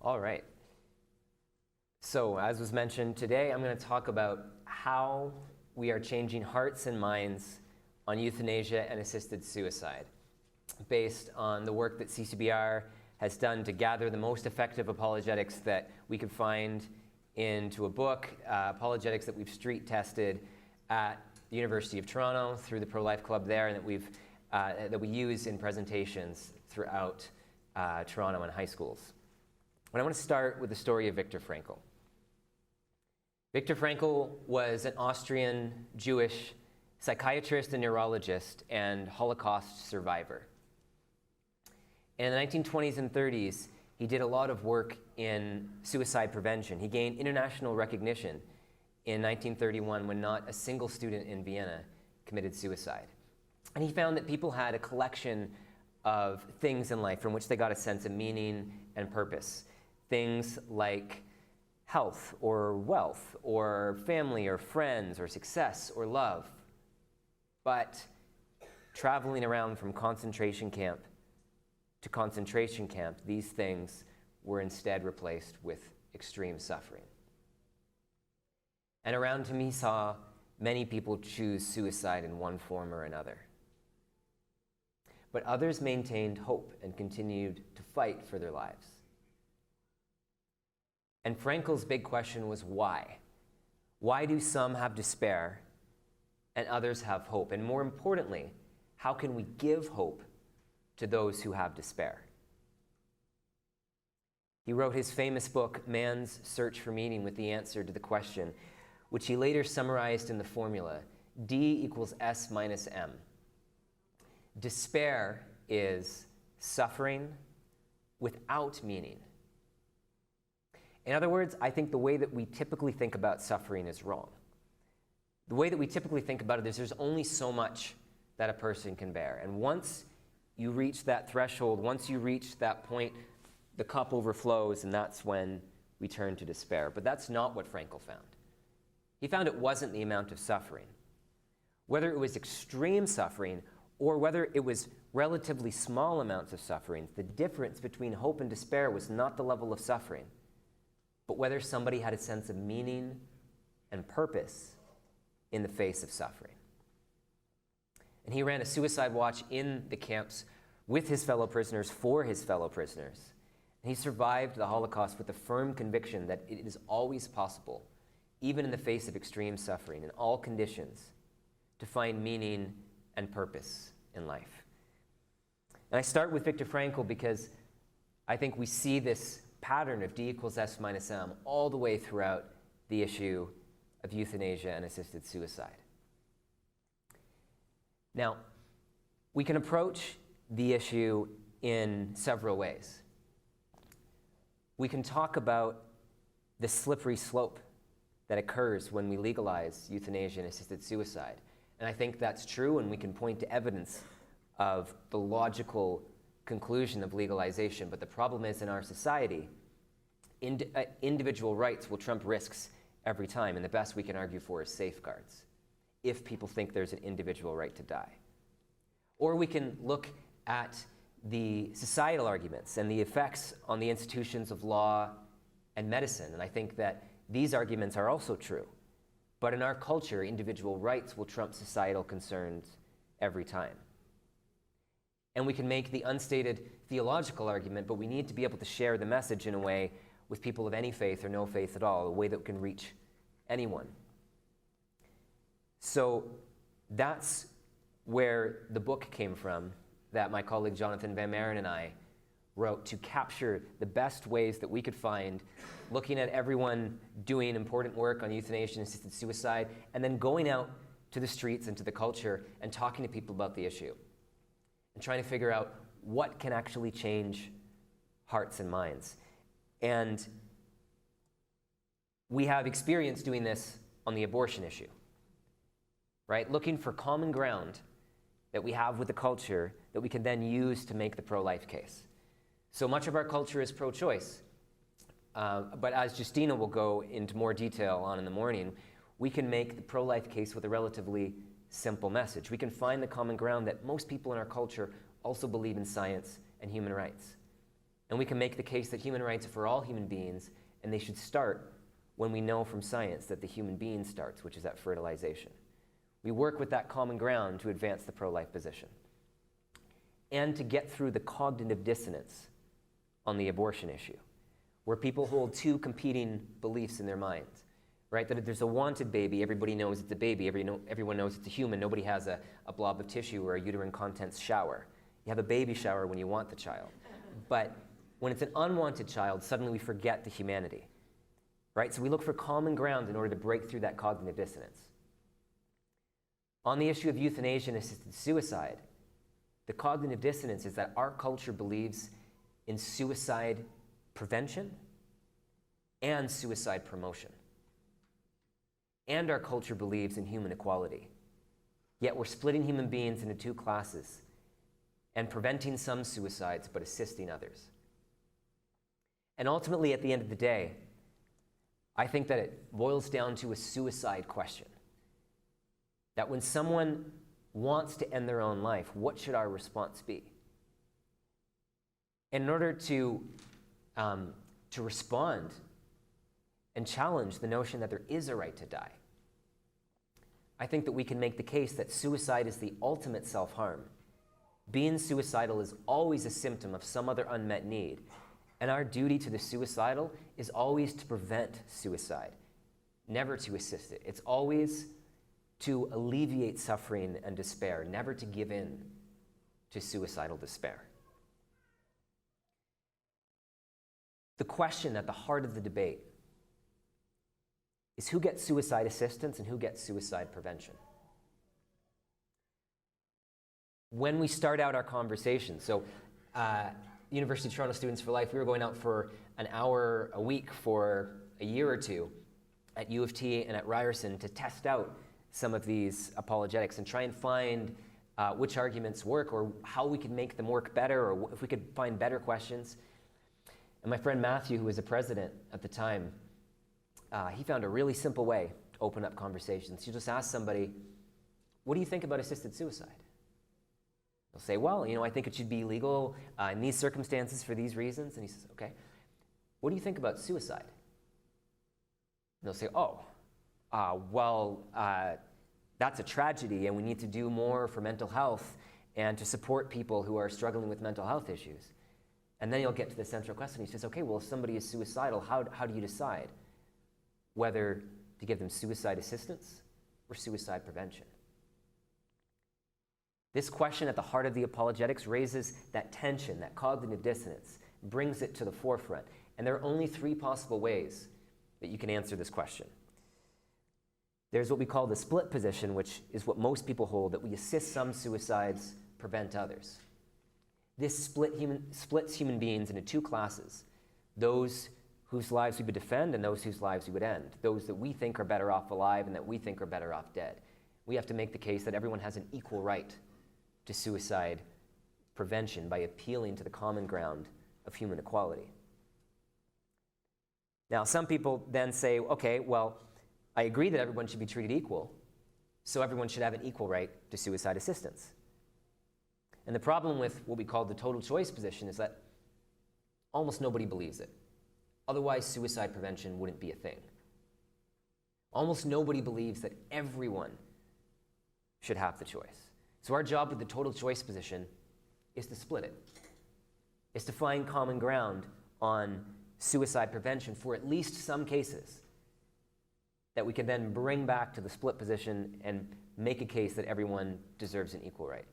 All right. So, as was mentioned, today I'm going to talk about how we are changing hearts and minds on euthanasia and assisted suicide, based on the work that CCBR has done to gather the most effective apologetics that we could find into a book, apologetics that we've street tested at the University of Toronto through the Pro-Life Club there, and that we use in presentations throughout Toronto and high schools. But I want to start with the story of Viktor Frankl. Viktor Frankl was an Austrian Jewish psychiatrist and neurologist and Holocaust survivor. In the 1920s and 30s, he did a lot of work in suicide prevention. He gained international recognition in 1931 when not a single student in Vienna committed suicide. And he found that people had a collection of things in life from which they got a sense of meaning and purpose. Things like health or wealth or family or friends or success or love. But traveling around from concentration camp to concentration camp, these things were instead replaced with extreme suffering. And around him he saw many people choose suicide in one form or another. But others maintained hope and continued to fight for their lives. And Frankl's big question was why? Why do some have despair and others have hope? And more importantly, how can we give hope to those who have despair? He wrote his famous book, Man's Search for Meaning, with the answer to the question, which he later summarized in the formula, D equals S minus M. Despair is suffering without meaning. In other words, I think the way that we typically think about suffering is wrong. The way that we typically think about it is there's only so much that a person can bear. And once you reach that threshold, once you reach that point, the cup overflows, and that's when we turn to despair. But that's not what Frankl found. He found it wasn't the amount of suffering. Whether it was extreme suffering or whether it was relatively small amounts of suffering, the difference between hope and despair was not the level of suffering, but whether somebody had a sense of meaning and purpose in the face of suffering. And he ran a suicide watch in the camps with his fellow prisoners, for his fellow prisoners. And he survived the Holocaust with a firm conviction that it is always possible, even in the face of extreme suffering, in all conditions, to find meaning and purpose in life. And I start with Viktor Frankl because I think we see this pattern of D equals S minus M all the way throughout the issue of euthanasia and assisted suicide. Now, we can approach the issue in several ways. We can talk about the slippery slope that occurs when we legalize euthanasia and assisted suicide. And I think that's true, and we can point to evidence of the logical conclusion of legalization. But the problem is, in our society, individual rights will trump risks every time, and the best we can argue for is safeguards, if people think there's an individual right to die. Or we can look at the societal arguments and the effects on the institutions of law and medicine, and I think that these arguments are also true. But in our culture, individual rights will trump societal concerns every time. And we can make the unstated theological argument, but we need to be able to share the message in a way with people of any faith or no faith at all, a way that can reach anyone. So that's where the book came from that my colleague Jonathan Van Maren and I wrote to capture the best ways that we could find, looking at everyone doing important work on euthanasia and assisted suicide, and then going out to the streets and to the culture and talking to people about the issue and trying to figure out what can actually change hearts and minds. And we have experience doing this on the abortion issue, right? Looking for common ground that we have with the culture that we can then use to make the pro-life case. So much of our culture is pro-choice, but as Justina will go into more detail on in the morning, we can make the pro-life case with a relatively simple message. We can find the common ground that most people in our culture also believe in science and human rights. And we can make the case that human rights are for all human beings, and they should start when we know from science that the human being starts, which is at fertilization. We work with that common ground to advance the pro-life position and to get through the cognitive dissonance on the abortion issue, where people hold two competing beliefs in their minds, right? That if there's a wanted baby, everybody knows it's a baby, everyone knows it's a human, nobody has a blob of tissue or a uterine contents shower. You have a baby shower when you want the child. But when it's an unwanted child, suddenly we forget the humanity, right? So we look for common ground in order to break through that cognitive dissonance. On the issue of euthanasia and assisted suicide, the cognitive dissonance is that our culture believes in suicide prevention and suicide promotion. And our culture believes in human equality. Yet we're splitting human beings into two classes and preventing some suicides but assisting others. And ultimately, at the end of the day, I think that it boils down to a suicide question. That when someone wants to end their own life, what should our response be? And in order to respond and challenge the notion that there is a right to die, I think that we can make the case that suicide is the ultimate self-harm. Being suicidal is always a symptom of some other unmet need, and our duty to the suicidal is always to prevent suicide, never to assist it. It's always to alleviate suffering and despair, never to give in to suicidal despair. The question at the heart of the debate is who gets suicide assistance and who gets suicide prevention. When we start out our conversation, so University of Toronto Students for Life, we were going out for an hour a week for a year or two at U of T and at Ryerson to test out some of these apologetics and try and find which arguments work or how we could make them work better or if we could find better questions. And my friend Matthew, who was the president at the time, he found a really simple way to open up conversations. You just ask somebody, what do you think about assisted suicide? They'll say, well, I think it should be legal in these circumstances for these reasons. And he says, okay, what do you think about suicide? And they'll say, that's a tragedy and we need to do more for mental health and to support people who are struggling with mental health issues. And then you'll get to the central question. He says, okay, well, if somebody is suicidal, how do you decide whether to give them suicide assistance or suicide prevention? This question at the heart of the apologetics raises that tension, that cognitive dissonance, brings it to the forefront. And there are only three possible ways that you can answer this question. There's what we call the split position, which is what most people hold, that we assist some suicides, prevent others. This splits human beings into two classes, those whose lives we would defend and those whose lives we would end, those that we think are better off alive and that we think are better off dead. We have to make the case that everyone has an equal right to suicide prevention by appealing to the common ground of human equality. Now, some people then say, okay, well, I agree that everyone should be treated equal, so everyone should have an equal right to suicide assistance. And the problem with what we call the total choice position is that almost nobody believes it. Otherwise, suicide prevention wouldn't be a thing. Almost nobody believes that everyone should have the choice. So our job with the total choice position is to split it. Is to find common ground on suicide prevention for at least some cases that we can then bring back to the split position and make a case that everyone deserves an equal right.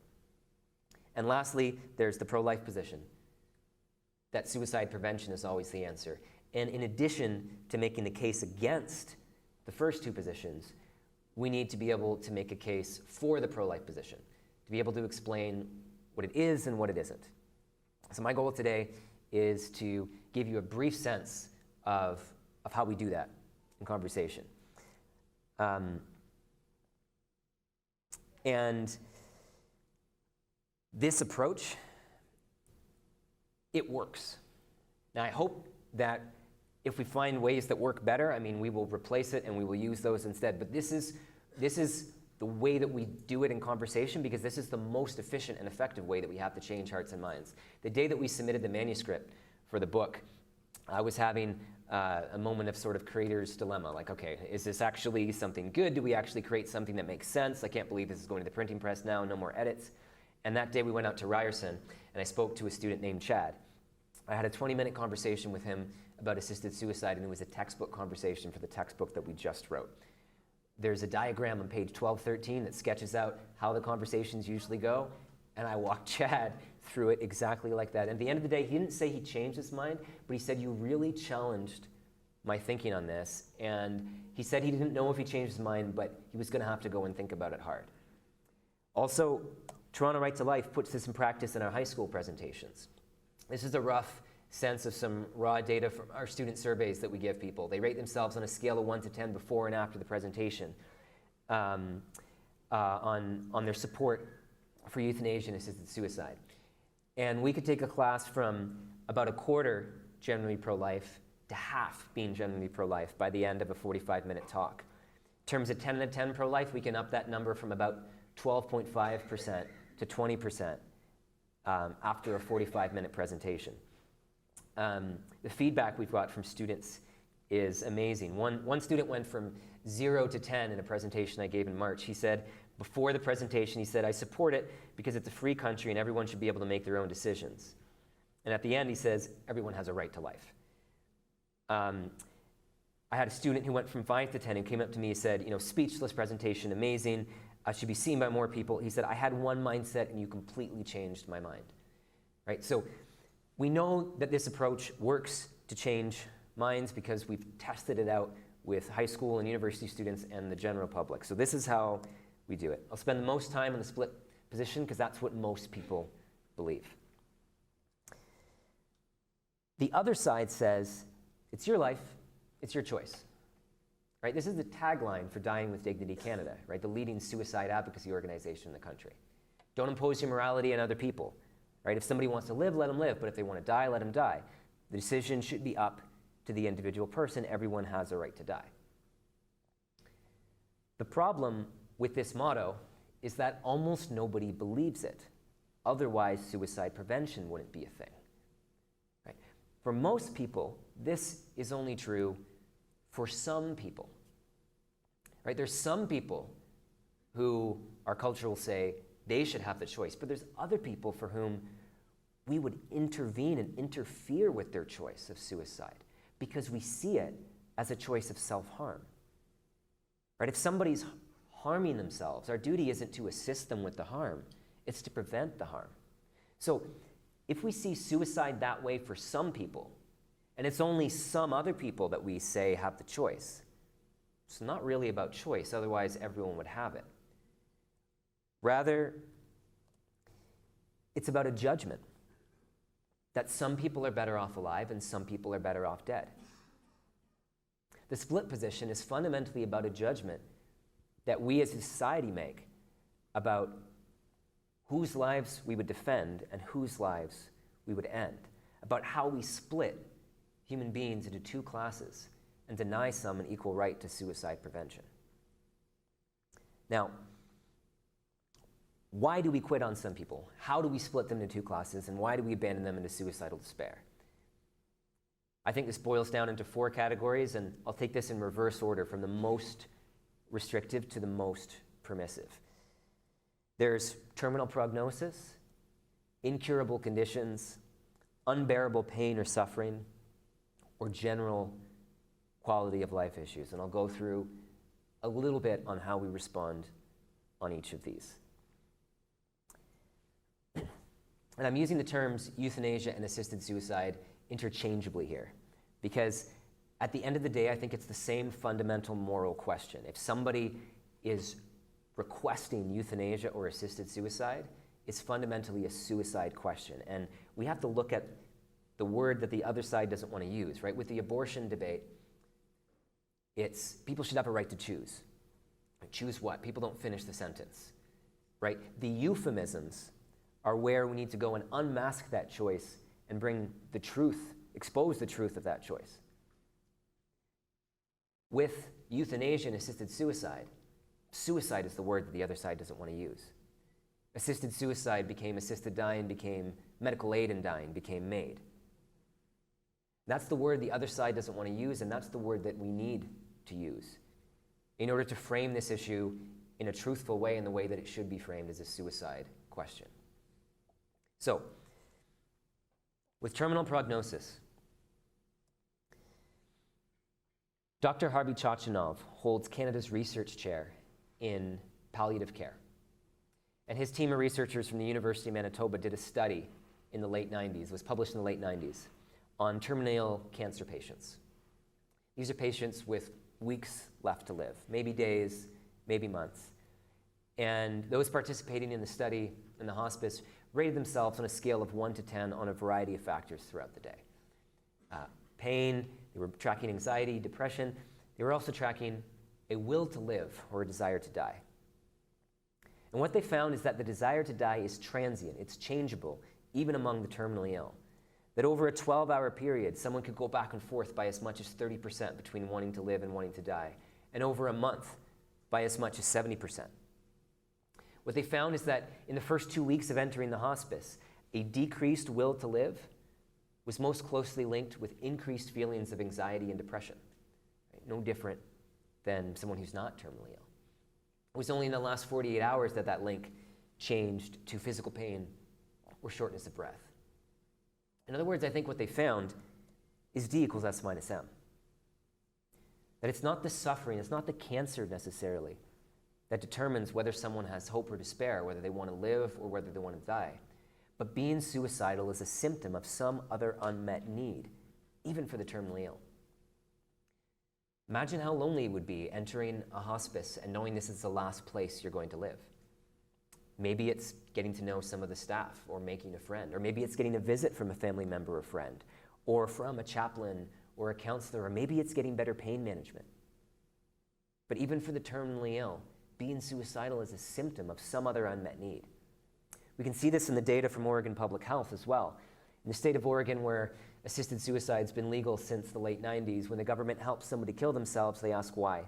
And lastly, there's the pro-life position, that suicide prevention is always the answer. And in addition to making the case against the first two positions, we need to be able to make a case for the pro-life position, to be able to explain what it is and what it isn't. So my goal today is to give you a brief sense of how we do that in conversation. And this approach, it works. Now I hope that if we find ways that work better, we will replace it and we will use those instead. But this is the way that we do it in conversation because this is the most efficient and effective way that we have to change hearts and minds. The day that we submitted the manuscript for the book, I was having a moment of sort of creator's dilemma. Like, okay, is this actually something good? Do we actually create something that makes sense? I can't believe this is going to the printing press now, no more edits. And that day we went out to Ryerson, and I spoke to a student named Chad. I had a 20-minute conversation with him about assisted suicide, and it was a textbook conversation for the textbook that we just wrote. There's a diagram on page 1213 that sketches out how the conversations usually go, and I walked Chad through it exactly like that. And at the end of the day, he didn't say he changed his mind, but he said, you really challenged my thinking on this. And he said he didn't know if he changed his mind, but he was going to have to go and think about it hard. Also, Toronto Right to Life puts this in practice in our high school presentations. This is a rough sense of some raw data from our student surveys that we give people. They rate themselves on a scale of 1 to 10 before and after the presentation on their support for euthanasia and assisted suicide. And we could take a class from about a quarter generally pro-life to half being generally pro-life by the end of a 45-minute talk. In terms of 10 out of 10 pro-life, we can up that number from about 12.5% to 20% after a 45-minute presentation. The feedback we've got from students is amazing. One student went from 0 to 10 in a presentation I gave in March. He said, before the presentation, he said, I support it because it's a free country and everyone should be able to make their own decisions. And at the end, he says, everyone has a right to life. I had a student who went from 5 to 10 who came up to me and said, speechless presentation, amazing. I should be seen by more people. He said, I had one mindset and you completely changed my mind. Right? So we know that this approach works to change minds because we've tested it out with high school and university students and the general public. So this is how we do it. I'll spend the most time on the split position because that's what most people believe. The other side says, it's your life, it's your choice. Right? This is the tagline for Dying with Dignity Canada, right? The leading suicide advocacy organization in the country. Don't impose your morality on other people. Right? If somebody wants to live, let them live, but if they want to die, let them die. The decision should be up to the individual person. Everyone has a right to die. The problem with this motto is that almost nobody believes it. Otherwise, suicide prevention wouldn't be a thing. Right? For most people, this is only true for some people. Right? There's some people who our culture will say they should have the choice, but there's other people for whom we would intervene and interfere with their choice of suicide because we see it as a choice of self-harm. Right? If somebody's harming themselves, our duty isn't to assist them with the harm, it's to prevent the harm. So if we see suicide that way for some people, and it's only some other people that we say have the choice, it's not really about choice, otherwise everyone would have it. Rather, it's about a judgment that some people are better off alive and some people are better off dead. The split position is fundamentally about a judgment that we as a society make about whose lives we would defend and whose lives we would end, about how we split human beings into two classes and deny some an equal right to suicide prevention. Now, why do we quit on some people? How do we split them into two classes, and why do we abandon them into suicidal despair? I think this boils down into 4 categories, and I'll take this in reverse order from the most restrictive to the most permissive. There's terminal prognosis, incurable conditions, unbearable pain or suffering, or general quality of life issues. And I'll go through a little bit on how we respond on each of these. And I'm using the terms euthanasia and assisted suicide interchangeably here because at the end of the day, I think it's the same fundamental moral question. If somebody is requesting euthanasia or assisted suicide, it's fundamentally a suicide question. And we have to look at the word that the other side doesn't want to use, right? With the abortion debate, it's people should have a right to choose. Choose what? People don't finish the sentence, right? The euphemisms are where we need to go and unmask that choice and bring the truth, expose the truth of that choice. With euthanasia and assisted suicide, suicide is the word that the other side doesn't want to use. Assisted suicide became assisted dying, became medical aid in dying, became MAID. That's the word the other side doesn't want to use, and that's the word that we need to use in order to frame this issue in a truthful way, in the way that it should be framed as a suicide question. So, with terminal prognosis, Dr. Harvey Chochinov holds Canada's research chair in palliative care. And his team of researchers from the University of Manitoba did a study in the late 90s, was published in the late 90s, on terminal cancer patients. These are patients with weeks left to live, maybe days, maybe months. And those participating in the study in the hospice rated themselves on a scale of 1 to 10 on a variety of factors throughout the day. Pain, they were tracking anxiety, depression. They were also tracking a will to live or a desire to die. And what they found is that the desire to die is transient, it's changeable, even among the terminally ill. That over a 12-hour period, someone could go back and forth by as much as 30% between wanting to live and wanting to die, and over a month by as much as 70%. What they found is that in the first 2 weeks of entering the hospice, a decreased will to live was most closely linked with increased feelings of anxiety and depression. Right? No different than someone who's not terminally ill. It was only in the last 48 hours that that link changed to physical pain or shortness of breath. In other words, I think what they found is D equals S minus M. That it's not the suffering, it's not the cancer necessarily that determines whether someone has hope or despair, whether they want to live or whether they want to die. But being suicidal is a symptom of some other unmet need, even for the terminally ill. Imagine how lonely it would be entering a hospice and knowing this is the last place you're going to live. Maybe it's getting to know some of the staff or making a friend, or maybe it's getting a visit from a family member or friend, or from a chaplain or a counselor, or maybe it's getting better pain management. But even for the terminally ill, being suicidal is a symptom of some other unmet need. We can see this in the data from Oregon Public Health as well. In the state of Oregon, where assisted suicide's been legal since the late 90s, when the government helps somebody kill themselves, they ask why.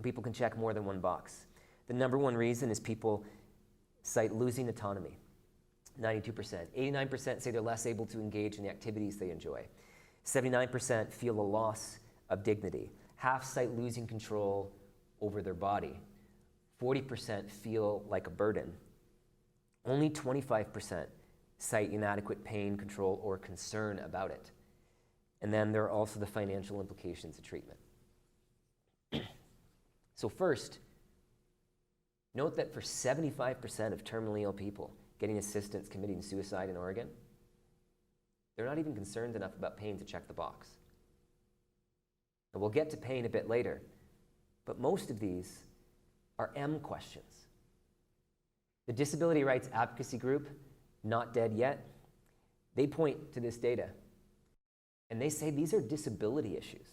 People can check more than one box. The number one reason is people cite losing autonomy, 92%. 89% say they're less able to engage in the activities they enjoy. 79% feel a loss of dignity. Half cite losing control over their body. 40% feel like a burden. Only 25% cite inadequate pain control or concern about it. And then there are also the financial implications of treatment. So first, note that for 75% of terminally ill people getting assistance committing suicide in Oregon, they're not even concerned enough about pain to check the box. And we'll get to pain a bit later, but most of these are M questions. The disability rights advocacy group, Not Dead Yet, they point to this data, and they say these are disability issues.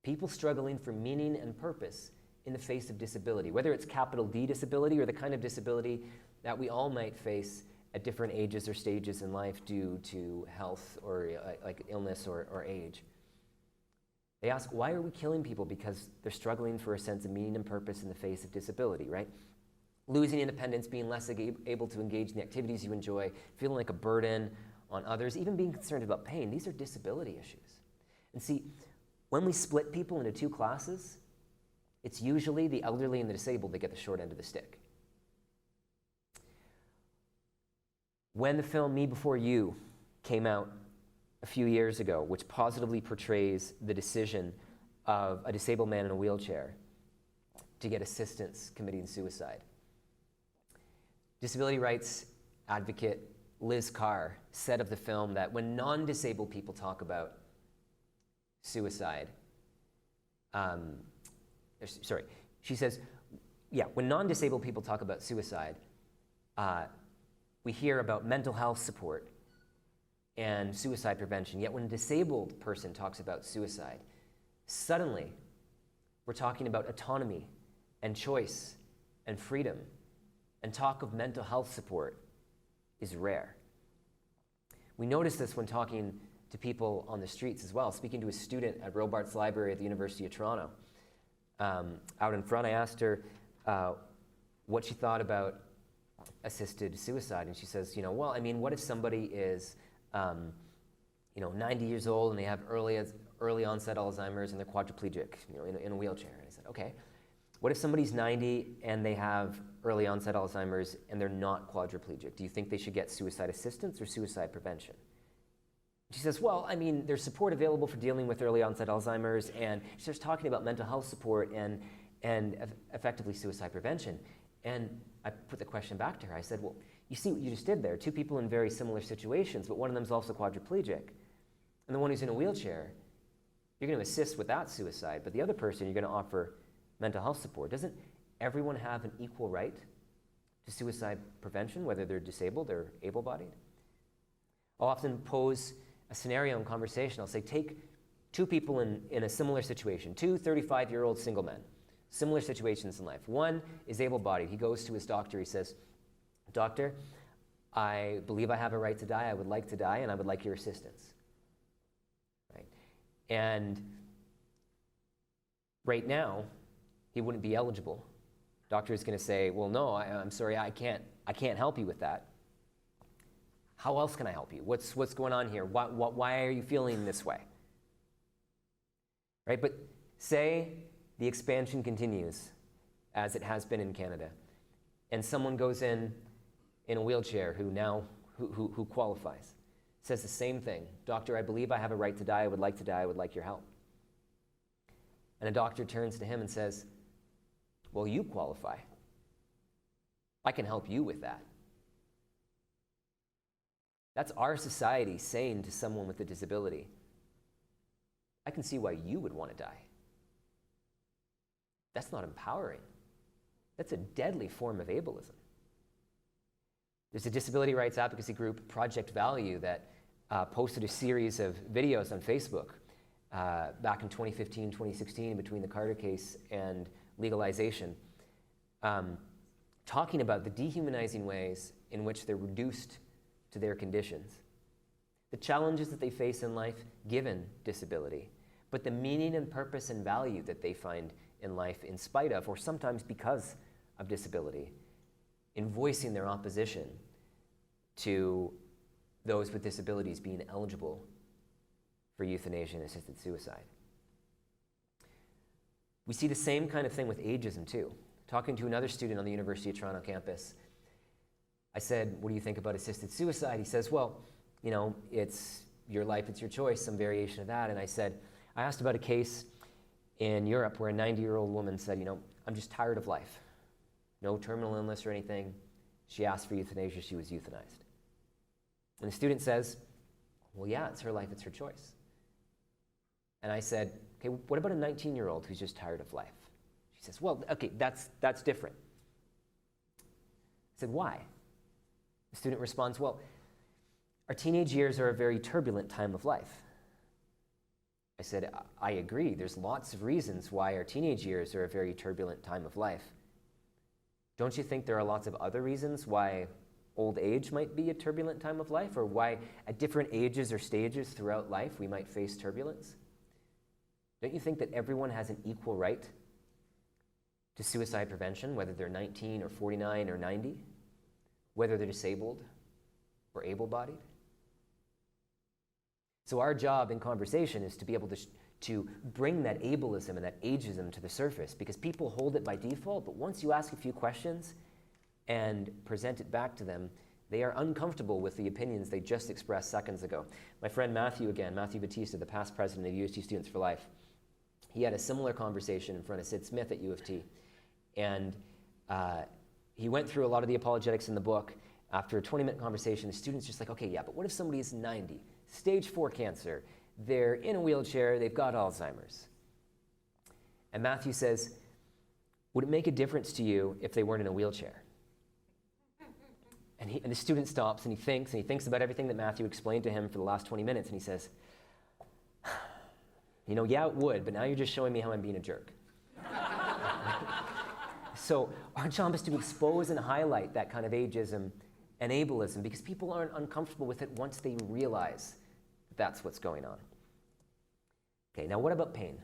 People struggling for meaning and purpose in the face of disability, whether it's capital D disability or the kind of disability that we all might face at different ages or stages in life due to health or like illness or age. They ask, why are we killing people? Because they're struggling for a sense of meaning and purpose in the face of disability, right? Losing independence, being less able to engage in the activities you enjoy, feeling like a burden on others, even being concerned about pain. These are disability issues. And see, when we split people into two classes, it's usually the elderly and the disabled that get the short end of the stick. When the film Me Before You came out a few years ago, which positively portrays the decision of a disabled man in a wheelchair to get assistance committing suicide, disability rights advocate Liz Carr said of the film that when non-disabled people talk about suicide, she says, when non-disabled people talk about suicide, we hear about mental health support and suicide prevention. Yet when a disabled person talks about suicide, suddenly we're talking about autonomy and choice and freedom, and talk of mental health support is rare. We notice this when talking to people on the streets as well. Speaking to a student at Robarts Library at the University of Toronto, out in front, I asked her what she thought about assisted suicide, and she says, what if somebody is, 90 years old and they have early onset Alzheimer's and they're quadriplegic, in a wheelchair. And I said, okay, what if somebody's 90 and they have early onset Alzheimer's and they're not quadriplegic? Do you think they should get suicide assistance or suicide prevention? She says, well, I mean, there's support available for dealing with early onset Alzheimer's, and she starts talking about mental health support and effectively suicide prevention. And I put the question back to her. I said, well, you see what you just did there, two people in very similar situations, but one of them's also quadriplegic. And the one who's in a wheelchair, you're going to assist with that suicide, but the other person, you're going to offer mental health support. Doesn't everyone have an equal right to suicide prevention, whether they're disabled or able-bodied? I'll often pose a scenario in conversation. I'll say, take two people in a similar situation, two 35-year-old single men, similar situations in life. One is able-bodied. He goes to his doctor. He says, doctor, I believe I have a right to die. I would like to die, and I would like your assistance. Right? And right now, he wouldn't be eligible. Doctor is going to say, well, no, I'm sorry, I can't help you with that. How else can I help you? What's going on here? Why are you feeling this way? Right? But say the expansion continues, as it has been in Canada, and someone goes in a wheelchair who qualifies, says the same thing. Doctor, I believe I have a right to die. I would like to die. I would like your help. And a doctor turns to him and says, well, you qualify. I can help you with that. That's our society saying to someone with a disability, I can see why you would want to die. That's not empowering. That's a deadly form of ableism. There's a disability rights advocacy group, Project Value, that posted a series of videos on Facebook back in 2015, 2016, between the Carter case and legalization, talking about the dehumanizing ways in which they're reduced to their conditions, the challenges that they face in life given disability, but the meaning and purpose and value that they find in life in spite of, or sometimes because of, disability, in voicing their opposition to those with disabilities being eligible for euthanasia and assisted suicide. We see the same kind of thing with ageism too. Talking to another student on the University of Toronto campus, I said, what do you think about assisted suicide? He says, well, it's your life, it's your choice, some variation of that. And I asked about a case in Europe where a 90-year-old woman said, I'm just tired of life. No terminal illness or anything. She asked for euthanasia, she was euthanized. And the student says, well, yeah, it's her life, it's her choice. And I said, okay, what about a 19-year-old who's just tired of life? She says, well, okay, that's different. I said, why? The student responds, well, our teenage years are a very turbulent time of life. I said, I agree. There's lots of reasons why our teenage years are a very turbulent time of life. Don't you think there are lots of other reasons why old age might be a turbulent time of life, or why at different ages or stages throughout life we might face turbulence? Don't you think that everyone has an equal right to suicide prevention, whether they're 19 or 49 or 90? Whether they're disabled or able-bodied? So our job in conversation is to be able to bring that ableism and that ageism to the surface, because people hold it by default, but once you ask a few questions and present it back to them, they are uncomfortable with the opinions they just expressed seconds ago. My friend Matthew Batista, the past president of U of T Students for Life, he had a similar conversation in front of Sid Smith at U of T. And he went through a lot of the apologetics in the book. After a 20-minute conversation, the student's just like, okay, yeah, but what if somebody is 90, stage 4 cancer, they're in a wheelchair, they've got Alzheimer's? And Matthew says, would it make a difference to you if they weren't in a wheelchair? And the student stops and he thinks about everything that Matthew explained to him for the last 20 minutes, and he says, yeah, it would, but now you're just showing me how I'm being a jerk. So our job is to expose and highlight that kind of ageism and ableism, because people aren't uncomfortable with it once they realize that's what's going on. Okay, now what about pain?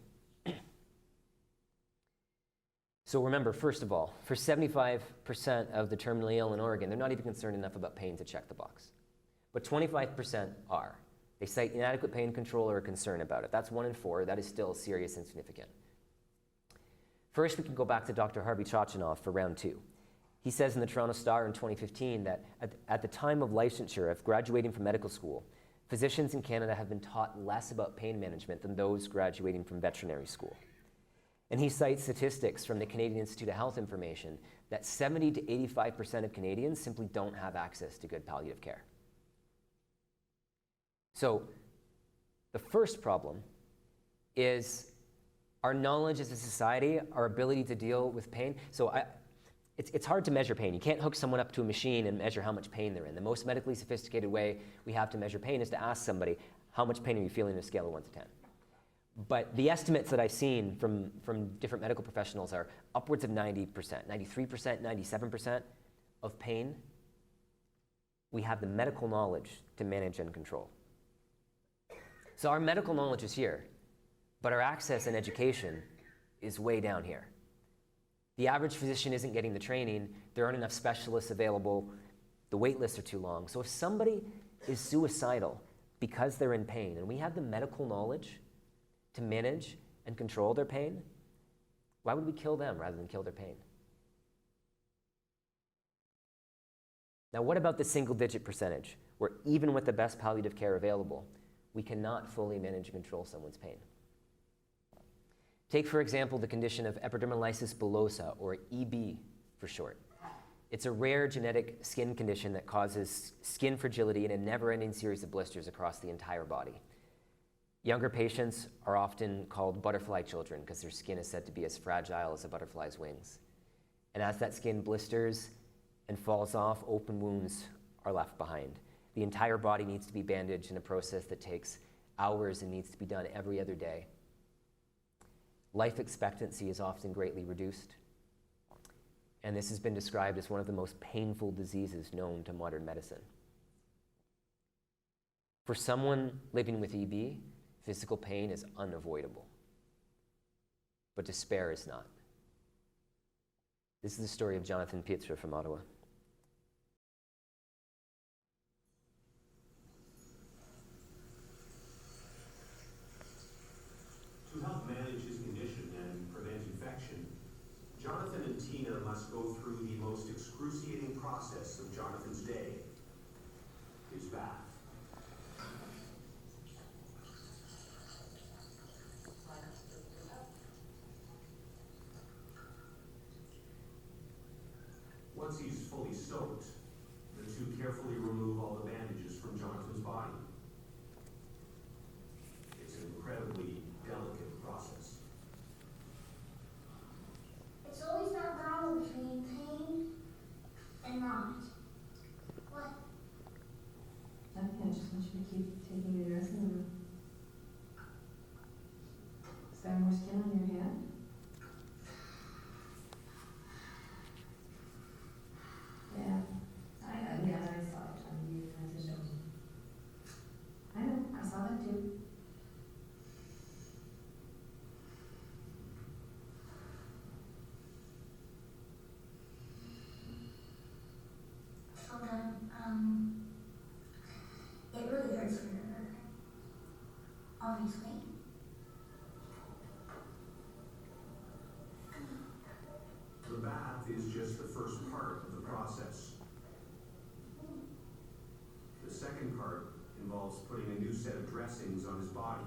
So remember, first of all, for 75% of the terminally ill in Oregon, they're not even concerned enough about pain to check the box. But 25% are. They cite inadequate pain control or a concern about it. That's 1 in 4. That is still serious and significant. First, we can go back to Dr. Harvey Chochinov for round 2. He says in the Toronto Star in 2015 that at the time of licensure, of graduating from medical school, physicians in Canada have been taught less about pain management than those graduating from veterinary school. And he cites statistics from the Canadian Institute of Health Information that 70 to 85% of Canadians simply don't have access to good palliative care. So the first problem is our knowledge as a society, our ability to deal with pain. So it's hard to measure pain. You can't hook someone up to a machine and measure how much pain they're in. The most medically sophisticated way we have to measure pain is to ask somebody, how much pain are you feeling on a scale of 1 to 10? But the estimates that I've seen from different medical professionals are upwards of 90%, 93%, 97% of pain. We have the medical knowledge to manage and control. So our medical knowledge is here, but our access and education is way down here. The average physician isn't getting the training. There aren't enough specialists available. The wait lists are too long. So if somebody is suicidal because they're in pain, and we have the medical knowledge to manage and control their pain, why would we kill them rather than kill their pain? Now, what about the single-digit percentage where even with the best palliative care available, we cannot fully manage and control someone's pain? Take, for example, the condition of epidermolysis bullosa, or EB for short. It's a rare genetic skin condition that causes skin fragility and a never-ending series of blisters across the entire body. Younger patients are often called butterfly children because their skin is said to be as fragile as a butterfly's wings. And as that skin blisters and falls off, open wounds are left behind. The entire body needs to be bandaged in a process that takes hours and needs to be done every other day. Life expectancy is often greatly reduced. And this has been described as one of the most painful diseases known to modern medicine. For someone living with EB, physical pain is unavoidable, but despair is not. This is the story of Jonathan Pietra from Ottawa. To help manage his condition and prevent infection, Jonathan and Tina must go through the most excruciating process of Jonathan's day, his bath. Once he's fully soaked, the two carefully remove all the bandages from Jonathan's body. It's an incredibly delicate process. It's always that battle between pain and not. What? Nothing, I just want you to keep taking your dressing room. Is there more skin on your hand? Yeah, I saw it on the transition. I know, I saw that too. So then, it really hurts for her, obviously. The bath is just the first part of the process. The second part involves putting a new set of dressings on his body.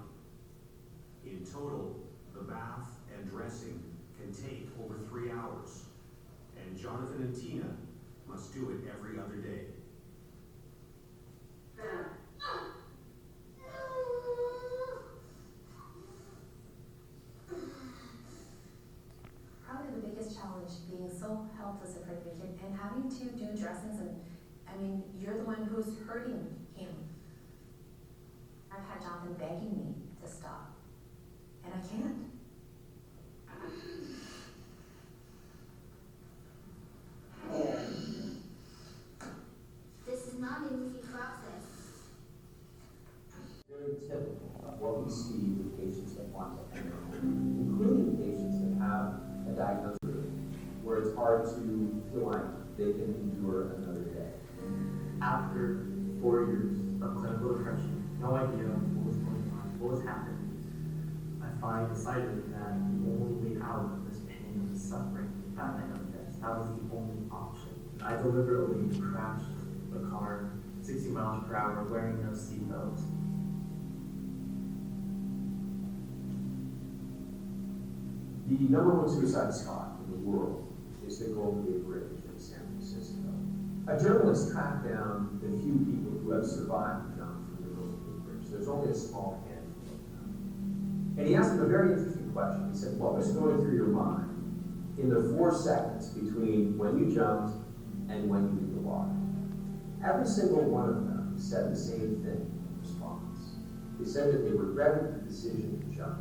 In total, the bath and dressing can take over 3 hours, and Jonathan and Tina must do it every other day. Probably the biggest challenge being so helpless and hurting and having to do dressings, and I mean, you're the one who's hurting him. I've had Jonathan begging me to stop, and I can't. This is not an easy process. Very typical of what we see with patients that want to end their life, including patients that have a diagnosis where it's hard to feel like they can endure another day. After 4 years of clinical depression, no idea what was happening, I finally decided that the only way out of this pain and suffering is that night of death. That was the only option. I deliberately crashed the car 60 miles per hour wearing no seatbelt. The number one suicide spot in the world is the Golden Gate Bridge in San Francisco. A journalist tracked down the few people who have survived the jump from the Golden Gate Bridge. There's only a small handful of them. And he asked them a very interesting question. He said, what was going through your mind in the 4 seconds between when you jumped and when you hit the water? Every single one of them said the same thing in response. They said that they regretted the decision to jump.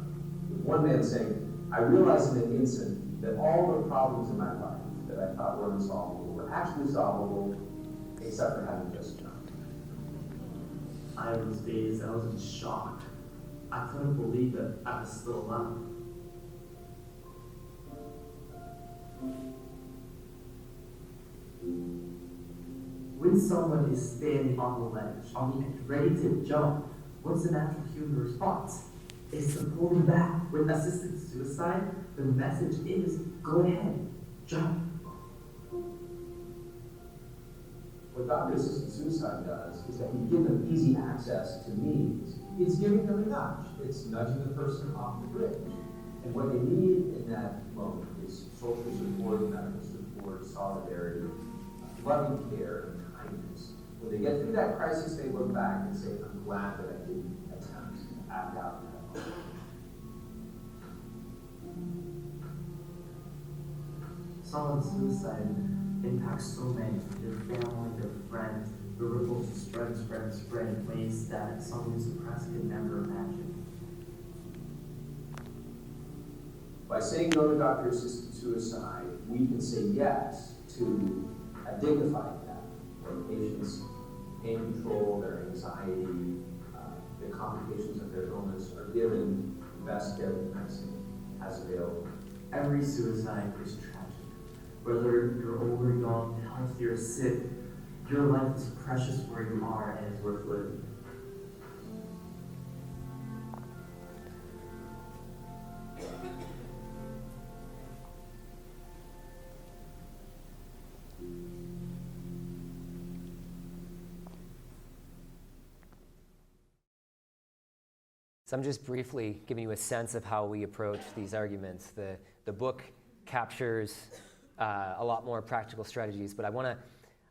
With one man saying, I realized in an instant that all the problems in my life that I thought were unsolvable were actually solvable, except for having just jumped. I was dazed, I was in shock. I couldn't believe that I was still alive. When someone is standing on the ledge, on the edge, ready to jump, what's the natural human response? It's to pull them back. With assisted suicide, the message is, go ahead, jump. What doctor-assisted suicide does is that you give them easy access to means. It's giving them a nudge. It's nudging the person off the bridge. And what they need in that moment is social support, medical support, solidarity, loving care, and kindness. When they get through that crisis, they look back and say, I'm glad that I didn't attempt to act out in that moment. Someone's suicide impacts so many, their family, their friends. The ripples spread in ways that someone who's suppressed could never imagine. By saying no to doctor-assisted suicide, we can say yes to a dignified death, where patients' pain control, their anxiety, the complications of their illness are given the best care that medicine has available. Every suicide is tragic. Whether you're old or young, healthy or sick, your life is precious where you are and is worth living. So I'm just briefly giving you a sense of how we approach these arguments. The book captures a lot more practical strategies, but I want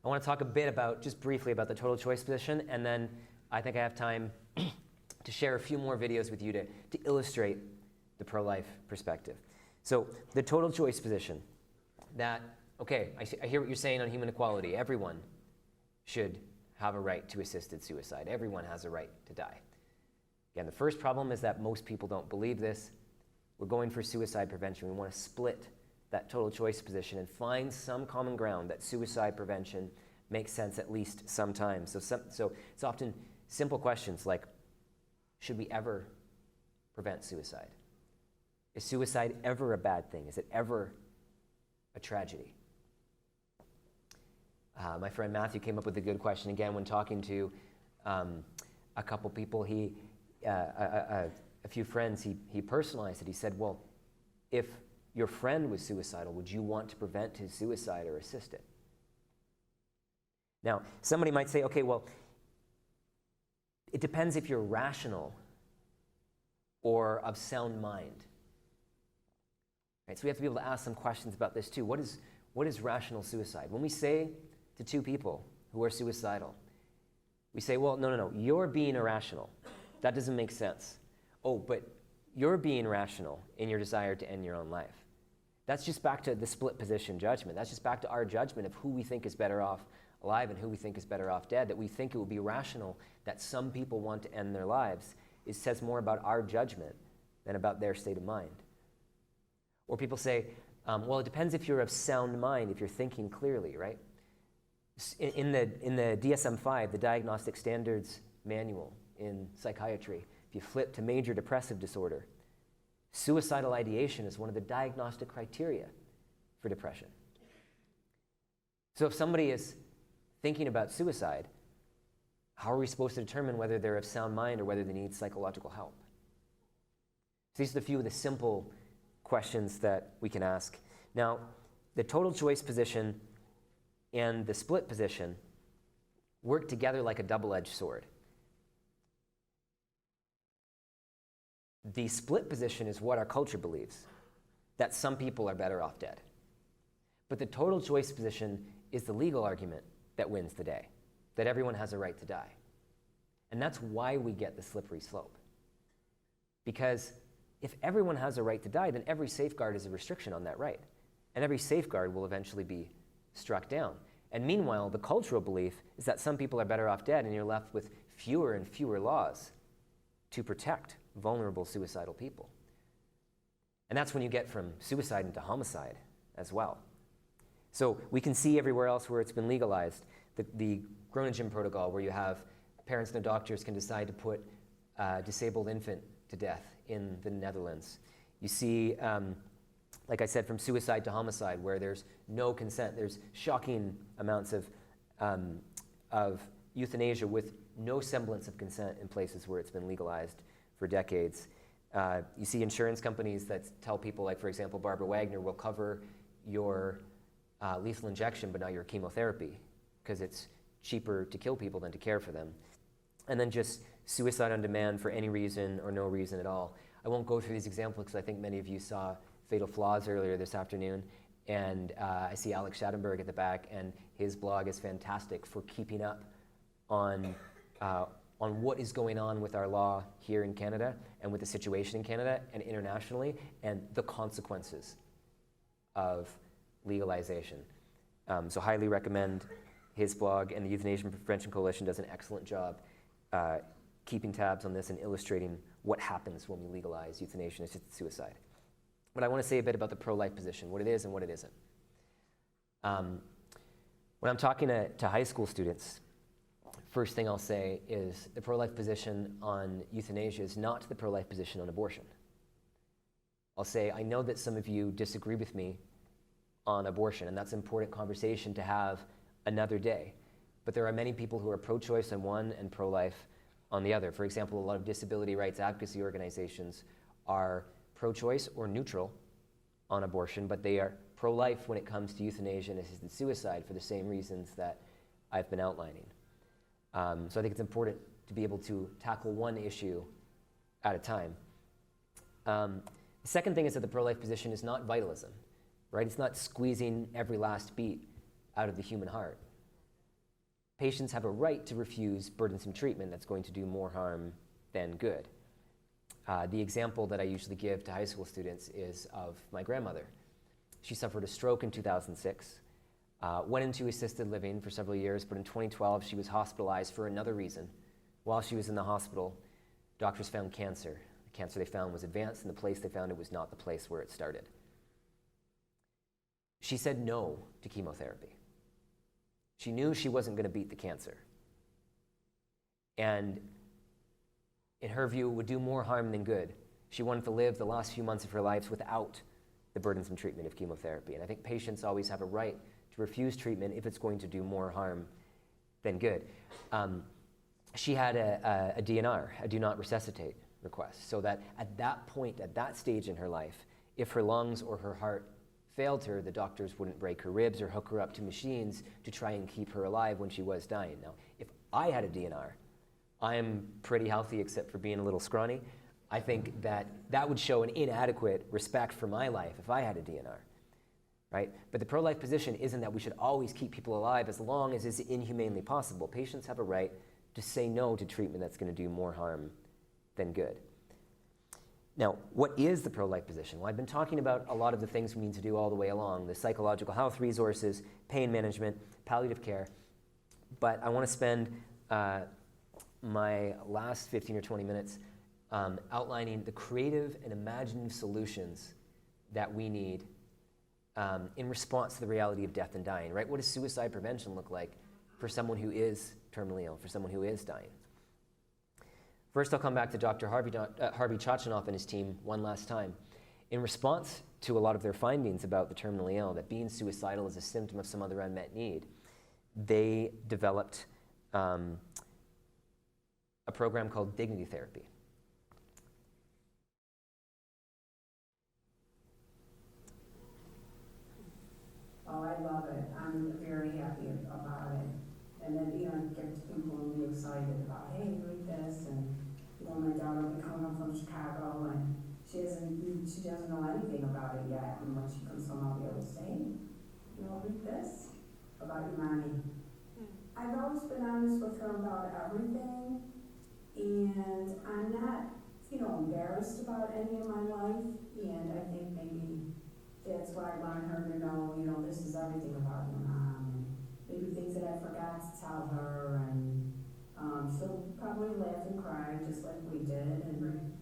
to talk a bit about, just briefly, about the total choice position, and then I think I have time to share a few more videos with you to illustrate the pro-life perspective. So the total choice position, that, okay, I hear what you're saying on human equality. Everyone should have a right to assisted suicide. Everyone has a right to die. Again, the first problem is that most people don't believe this. We're going for suicide prevention. We want to split that total choice position and find some common ground that suicide prevention makes sense at least sometimes. So it's often simple questions like, should we ever prevent suicide? Is suicide ever a bad thing? Is it ever a tragedy? My friend Matthew came up with a good question again when talking to a couple people. A few friends, he personalized it. He said, well, if your friend was suicidal, would you want to prevent his suicide or assist it? Now, somebody might say, okay, well, it depends if you're rational or of sound mind. Right, so we have to be able to ask some questions about this too. What is rational suicide? When we say to two people who are suicidal, we say, well, no, you're being irrational. That doesn't make sense. Oh, but you're being rational in your desire to end your own life. That's just back to the split position judgment. That's just back to our judgment of who we think is better off alive and who we think is better off dead, that we think it would be rational that some people want to end their lives. It says more about our judgment than about their state of mind. Or people say, well, it depends if you're of sound mind, if you're thinking clearly, right? In the DSM-5, the Diagnostic Standards Manual in psychiatry, if you flip to major depressive disorder, suicidal ideation is one of the diagnostic criteria for depression. So if somebody is thinking about suicide, how are we supposed to determine whether they're of sound mind or whether they need psychological help? So these are a few of the simple questions that we can ask. Now, the total choice position and the split position work together like a double-edged sword. The split position is what our culture believes, that some people are better off dead. But the total choice position is the legal argument that wins the day, that everyone has a right to die. And that's why we get the slippery slope. Because if everyone has a right to die, then every safeguard is a restriction on that right. And every safeguard will eventually be struck down. And meanwhile, the cultural belief is that some people are better off dead, and you're left with fewer and fewer laws to protect vulnerable suicidal people. And that's when you get from suicide into homicide as well. So we can see everywhere else where it's been legalized, the Groningen protocol, where you have parents and doctors can decide to put a disabled infant to death in the Netherlands. You see, like I said, from suicide to homicide, where there's no consent. There's shocking amounts of euthanasia with no semblance of consent in places where it's been legalized for decades. You see insurance companies that tell people, like, for example, Barbara Wagner will cover your lethal injection, but not your chemotherapy, because it's cheaper to kill people than to care for them. And then just suicide on demand for any reason or no reason at all. I won't go through these examples because I think many of you saw Fatal Flaws earlier this afternoon, and I see Alex Schattenberg at the back, and his blog is fantastic for keeping up on what is going on with our law here in Canada and with the situation in Canada and internationally and the consequences of legalization. So highly recommend his blog, and the Euthanasia Prevention Coalition does an excellent job keeping tabs on this and illustrating what happens when we legalize euthanasia and assisted suicide. But I want to say a bit about the pro-life position, what it is and what it isn't. When I'm talking to high school students, first thing I'll say is the pro-life position on euthanasia is not the pro-life position on abortion. I'll say, I know that some of you disagree with me on abortion, and that's an important conversation to have another day. But there are many people who are pro-choice on one and pro-life on the other. For example, a lot of disability rights advocacy organizations are pro-choice or neutral on abortion, but they are pro-life when it comes to euthanasia and assisted suicide for the same reasons that I've been outlining. So I think it's important to be able to tackle one issue at a time. The second thing is that the pro-life position is not vitalism, right? It's not squeezing every last beat out of the human heart. Patients have a right to refuse burdensome treatment that's going to do more harm than good. The example that I usually give to high school students is of my grandmother. She suffered a stroke in 2006, went into assisted living for several years, but in 2012 she was hospitalized for another reason. While she was in the hospital, doctors found cancer. The cancer they found was advanced, and the place they found it was not the place where it started. She said no to chemotherapy. She knew she wasn't going to beat the cancer. And in her view, it would do more harm than good. She wanted to live the last few months of her life without the burdensome treatment of chemotherapy. And I think patients always have a right to refuse treatment if it's going to do more harm than good. She had a DNR, a do not resuscitate request, so that at that point, at that stage in her life, if her lungs or her heart failed her, the doctors wouldn't break her ribs or hook her up to machines to try and keep her alive when she was dying. Now, if I had a DNR, I'm pretty healthy except for being a little scrawny. I think that that would show an inadequate respect for my life if I had a DNR, right? But the pro-life position isn't that we should always keep people alive as long as it's inhumanely possible. Patients have a right to say no to treatment that's going to do more harm than good. Now, what is the pro-life position? Well, I've been talking about a lot of the things we need to do all the way along, the psychological health resources, pain management, palliative care, but I want to spend my last 15 or 20 minutes outlining the creative and imaginative solutions that we need in response to the reality of death and dying, right? What does suicide prevention look like for someone who is terminally ill, for someone who is dying? First, I'll come back to Dr. Harvey Chachanoff and his team one last time. In response to a lot of their findings about the terminally ill, that being suicidal is a symptom of some other unmet need, they developed a program called dignity therapy. she doesn't know anything about it yet, and when she comes home, I'll be able to say, you know, read this about your mommy. I've always been honest with her about everything, and I'm not, you know, embarrassed about any of my life, and I think maybe that's what I want her to know, you know, this is everything about your mom, and maybe things that I forgot to tell her, and she'll probably laugh and cry just like we did, and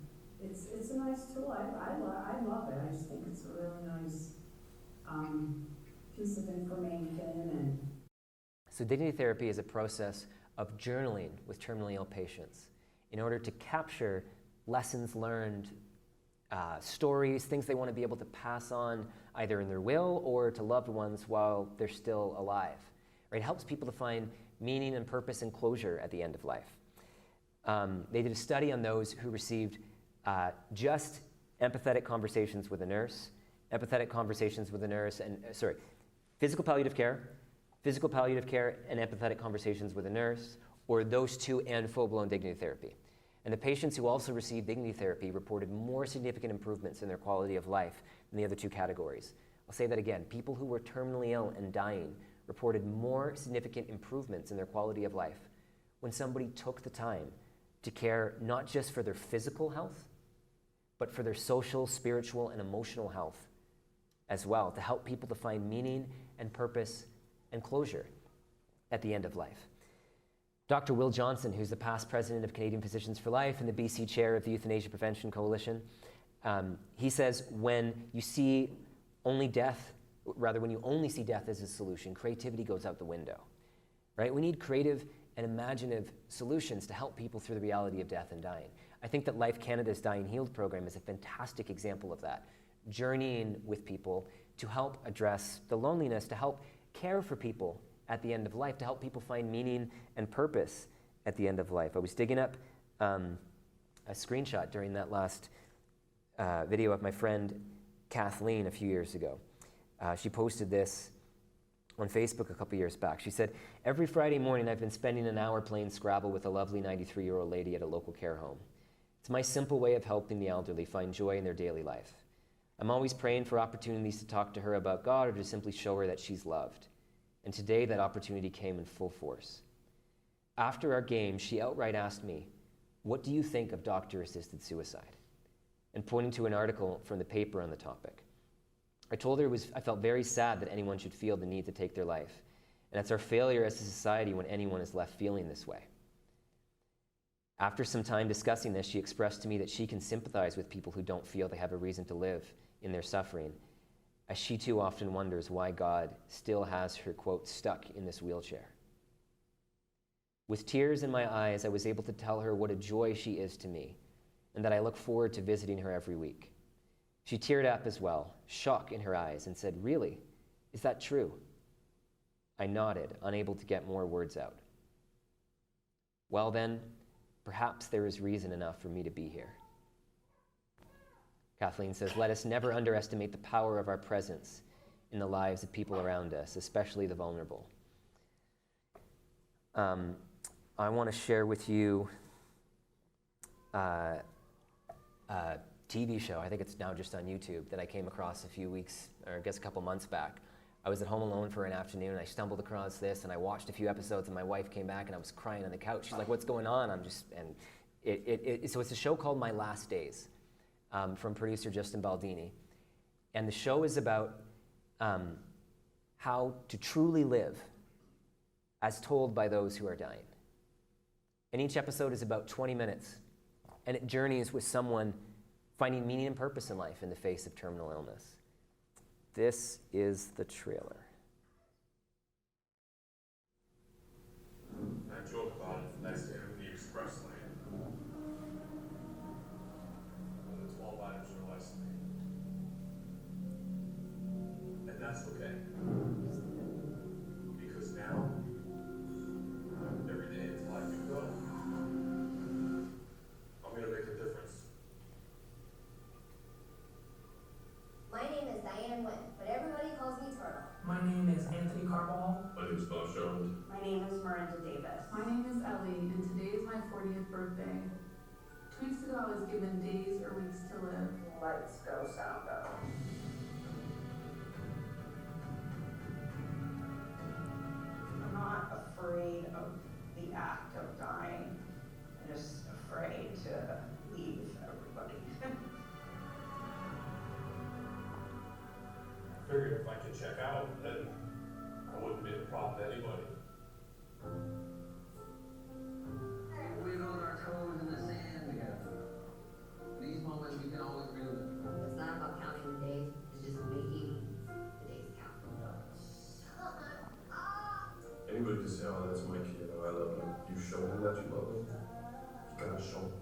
it's a nice tool. I love it. I just think it's a really nice piece of information. And So dignity therapy is a process of journaling with terminally ill patients in order to capture lessons learned, stories, things they want to be able to pass on either in their will or to loved ones while they're still alive. Right? It helps people to find meaning and purpose and closure at the end of life. They did a study on those who received just empathetic conversations with a nurse, physical palliative care, and empathetic conversations with a nurse, or those two and full-blown dignity therapy. And the patients who also received dignity therapy reported more significant improvements in their quality of life than the other two categories. I'll say that again. People who were terminally ill and dying reported more significant improvements in their quality of life when somebody took the time to care not just for their physical health, but for their social, spiritual, and emotional health as well, to help people to find meaning and purpose and closure at the end of life. Dr. Will Johnson, who's the past president of Canadian Physicians for Life and the BC chair of the Euthanasia Prevention Coalition, he says when you only see death as a solution, creativity goes out the window, right? We need creative and imaginative solutions to help people through the reality of death and dying. I think that LifeCanada's Dying Healed program is a fantastic example of that, journeying with people to help address the loneliness, to help care for people at the end of life, to help people find meaning and purpose at the end of life. I was digging up a screenshot during that last video of my friend Kathleen a few years ago. She posted this on Facebook a couple years back. She said, "Every Friday morning I've been spending an hour playing Scrabble with a lovely 93-year-old lady at a local care home. It's my simple way of helping the elderly find joy in their daily life. I'm always praying for opportunities to talk to her about God or to simply show her that she's loved. And today that opportunity came in full force. After our game, she outright asked me, 'What do you think of doctor-assisted suicide?' and pointing to an article from the paper on the topic. I told her I felt very sad that anyone should feel the need to take their life, and it's our failure as a society when anyone is left feeling this way. After some time discussing this, she expressed to me that she can sympathize with people who don't feel they have a reason to live in their suffering, as she too often wonders why God still has her, quote, stuck in this wheelchair. With tears in my eyes, I was able to tell her what a joy she is to me, and that I look forward to visiting her every week. She teared up as well, shock in her eyes, and said, 'Really? Is that true?' I nodded, unable to get more words out. Well then, perhaps there is reason enough for me to be here." Kathleen says, "Let us never underestimate the power of our presence in the lives of people around us, especially the vulnerable." I want to share with you a TV show, I think it's now just on YouTube, that I came across a few weeks, or I guess a couple months back. I was at home alone for an afternoon, and I stumbled across this, and I watched a few episodes, and my wife came back, and I was crying on the couch. She's like, "What's going on?" So it's a show called My Last Days, from producer Justin Baldini. And the show is about how to truly live as told by those who are dying. And each episode is about 20 minutes, and it journeys with someone finding meaning and purpose in life in the face of terminal illness. This is the trailer. I joke about it next to the express lane. The 12 items or less lane. And that's okay. Because now, every day until I do go, I'm going to make a difference. My name is Diane Wynn, but everybody calls me Turtle. My name is Anthony Carball. My name is Bob Sherwood. My name is Miranda Davis. My name is Ellie, and today is my 40th birthday. 2 weeks ago, I was given days or weeks to live. lights go, sound go. I'm not afraid of the act of dying. I'm just afraid to leave everybody. I figured if I could check out, then I wouldn't be a problem to anybody. We hold our toes in the sand together. These moments we can always relive. It's not about counting the days, it's just making the days count. Anybody can say, oh, that's my kid, oh, I love him. You show him that you love him. You gotta show him.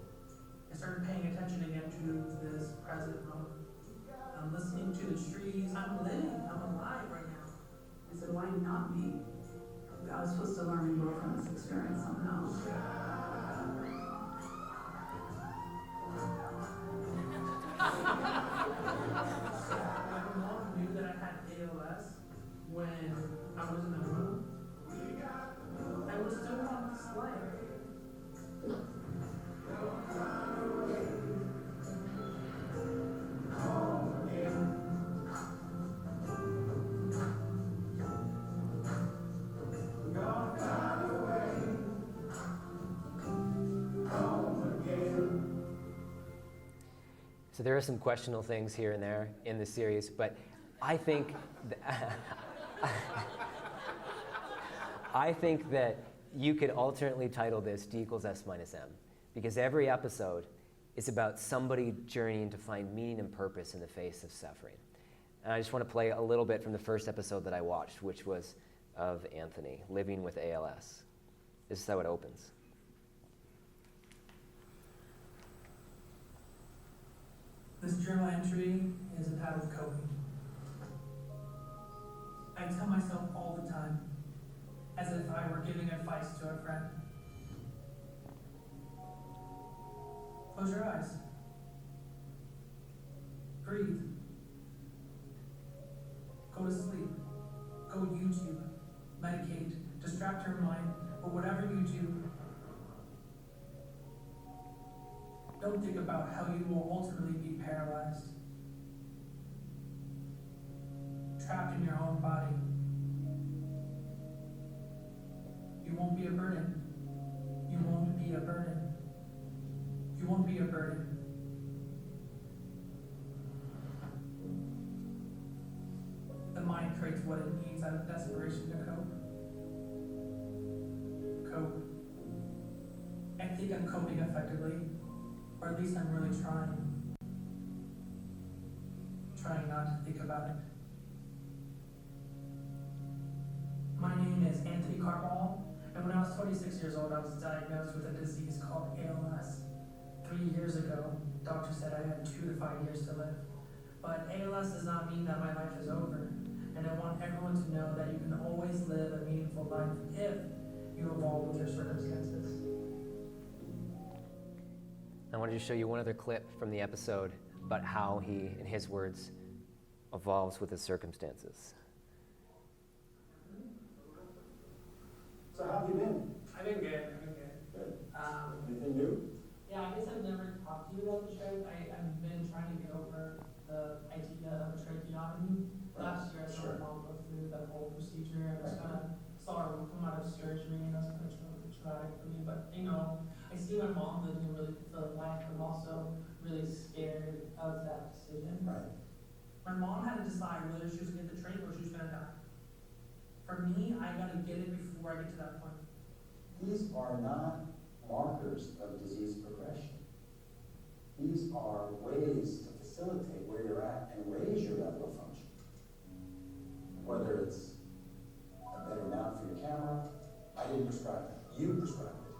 I started paying attention again to this present moment. I'm listening to the trees. I'm living. I'm alive right now. I said, why not me? I was supposed to learn and grow from this experience somehow. My mom knew that I had ALS when I was in the room. I was still on display. So there are some questionable things here and there in the series, but I think I think that you could alternately title this D equals S minus M, because every episode is about somebody journeying to find meaning and purpose in the face of suffering. And I just want to play a little bit from the first episode that I watched, which was of Anthony, living with ALS. This is how it opens. This journal entry is entitled Coping. I tell myself all the time, as if I were giving advice to a friend. Close your eyes. Breathe. Go to sleep. Go YouTube. Medicate. Distract your mind. Or whatever you do. Don't think about how you will ultimately be paralyzed. Trapped in your own body. You won't be a burden. You won't be a burden. You won't be a burden. The mind creates what it needs out of desperation to cope. Cope. I think I'm coping effectively, or at least I'm really trying. Trying not to think about it. My name is Anthony Carball, and when I was 26 years old, I was diagnosed with a disease called ALS. 3 years ago, doctor said I had 2 to 5 years to live. But ALS does not mean that my life is over, and I want everyone to know that you can always live a meaningful life if you evolve with your circumstances. I wanted to show you one other clip from the episode about how he, in his words, evolves with his circumstances. So how have you been? I've been good. Good. Anything new? Yeah, I guess I've never talked to you about the stroke. I've been trying to get over the idea of a tracheotomy. Last year I saw my mom go through that whole procedure. I was kind of saw her come out of surgery, and that was kind of traumatic for me. But, you know, I see my mom living a really fulfilling life. I'm also really scared of that decision. Right. My mom had to decide whether she was going to get the trach or she was going to die. For me, I got to get it before I get to that point. These are not markers of disease progression. These are ways to facilitate where you're at and raise your level of function. Whether it's a better mount for your camera, I didn't prescribe that. You prescribed it.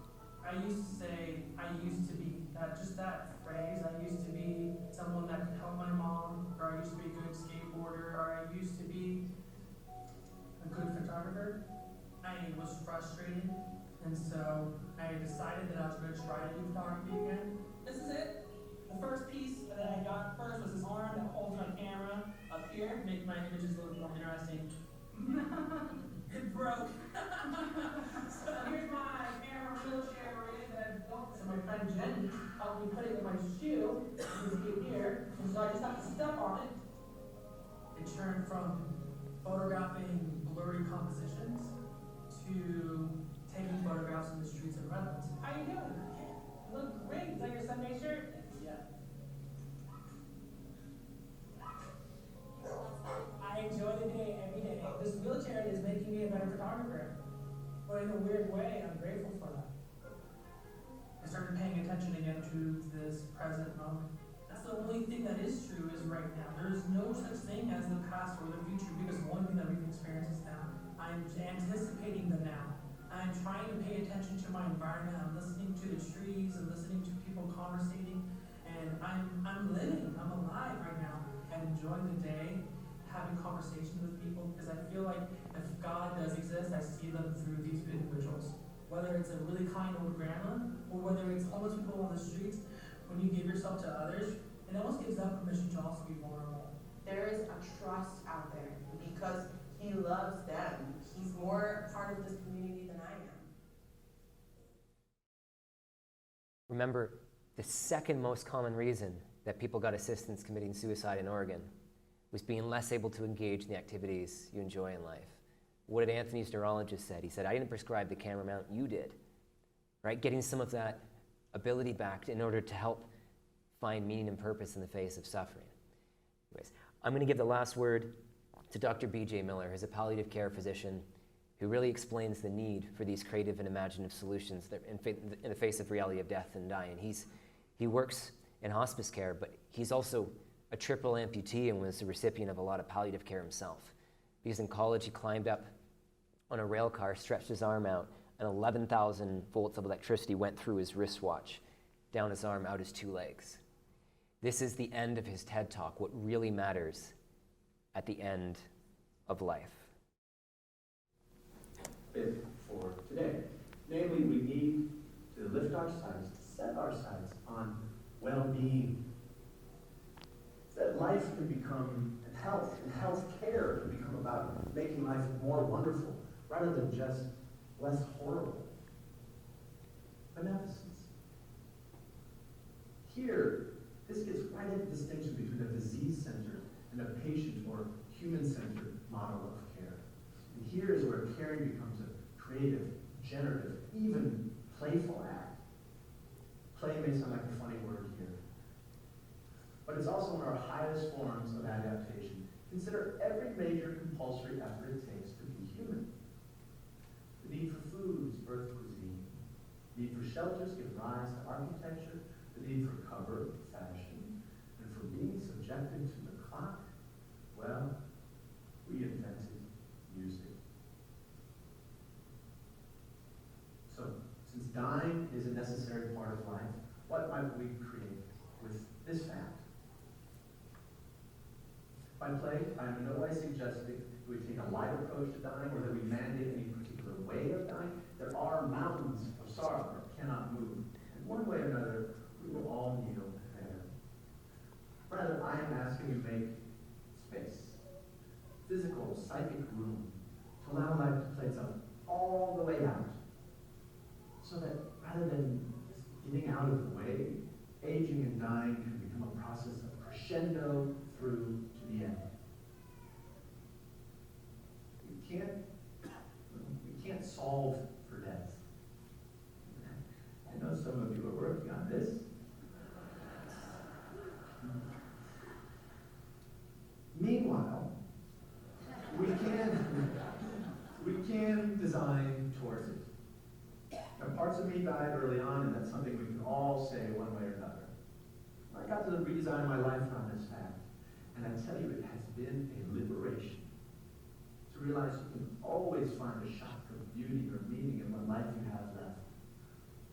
I used to say, I used to be, just that phrase, I used to be someone that could help my mom, or I used to be a good skateboarder, or I used to be a good photographer. I was frustrated, and so I decided that I was going to try to do photography again. This is it. The first piece that I got first was this arm that holds my camera up here, make my images a little more interesting. It broke. So here's my camera wheelchair that I built. So my friend Jenny helped me put it in my shoe. You can see it here. there, and so I just have to step on it. It turned from photographing blurry compositions to taking photographs in the streets of Redlands. How you doing? Yeah, you look great. Is that your Sunday shirt? Yeah. I enjoy the day every day. This wheelchair is making me a better photographer. But in a weird way, I'm grateful for that. I started paying attention again to this present moment. That's the only thing that is true is right now. There is no such thing as the past or the future because one thing that we've experienced is now. I'm anticipating the now. I'm trying to pay attention to my environment. I'm listening to the trees and listening to people conversating. And I'm living. I'm alive right now and enjoying the day, having conversations with people because I feel like if God does exist, I see them through these individuals. Whether it's a really kind old grandma or whether it's homeless people on the streets, when you give yourself to others, it almost gives them permission to also be vulnerable. There is a trust out there because he loves them. He's more part of this community than I am. Remember, the second most common reason that people got assistance committing suicide in Oregon was being less able to engage in the activities you enjoy in life. What did Anthony's neurologist said? He said, I didn't prescribe the camera mount, you did. Right? Getting some of that ability back in order to help find meaning and purpose in the face of suffering. Anyways, I'm going to give the last word to Dr. B.J. Miller, who's a palliative care physician who really explains the need for these creative and imaginative solutions that in the face of reality of death and dying. He works in hospice care, but he's also a triple amputee and was the recipient of a lot of palliative care himself. Because in college, he climbed up on a rail car, stretched his arm out, and 11,000 volts of electricity went through his wristwatch, down his arm, out his two legs. This is the end of his TED Talk, what really matters at the end of life. Fifth for today. Namely, we need to lift our sights, set our sights on well-being. That life can become, and health care can become about making life more wonderful rather than just less horrible. Beneficence. Here, this gets right at the distinction between a disease-centered and a patient or human-centered model of care. And here is where caring becomes a creative, generative, even playful act. Play may sound like a funny word here, but it's also one of our highest forms of adaptation. Consider every major compulsory effort it takes to be human. The need for foods, birth cuisine. The need for shelters give rise to architecture. The need for cover, fashion. And for being subjected to the clock, well, we invented music. So, since dying is a necessary part of life, what might we create with this fact? By play, I am in no way suggesting that we take a light approach to dying or that we mandate any particular way of dying. There are mountains of sorrow that cannot move. In one way or another, we will all kneel there. Rather, I am asking you to make space, physical, psychic room, to allow life to play itself all the way out. So that rather than just getting out of the way, aging and dying can become a process of crescendo through to the end. We can't solve for death. I know some of you are working on this. Meanwhile, we can design towards it. Now, parts of me died early on, and that's something we can all say one way or another. I got to redesign my life around this fact, and I tell you, it has been a liberation to realize you can always find a shock of beauty or meaning in what life you have left.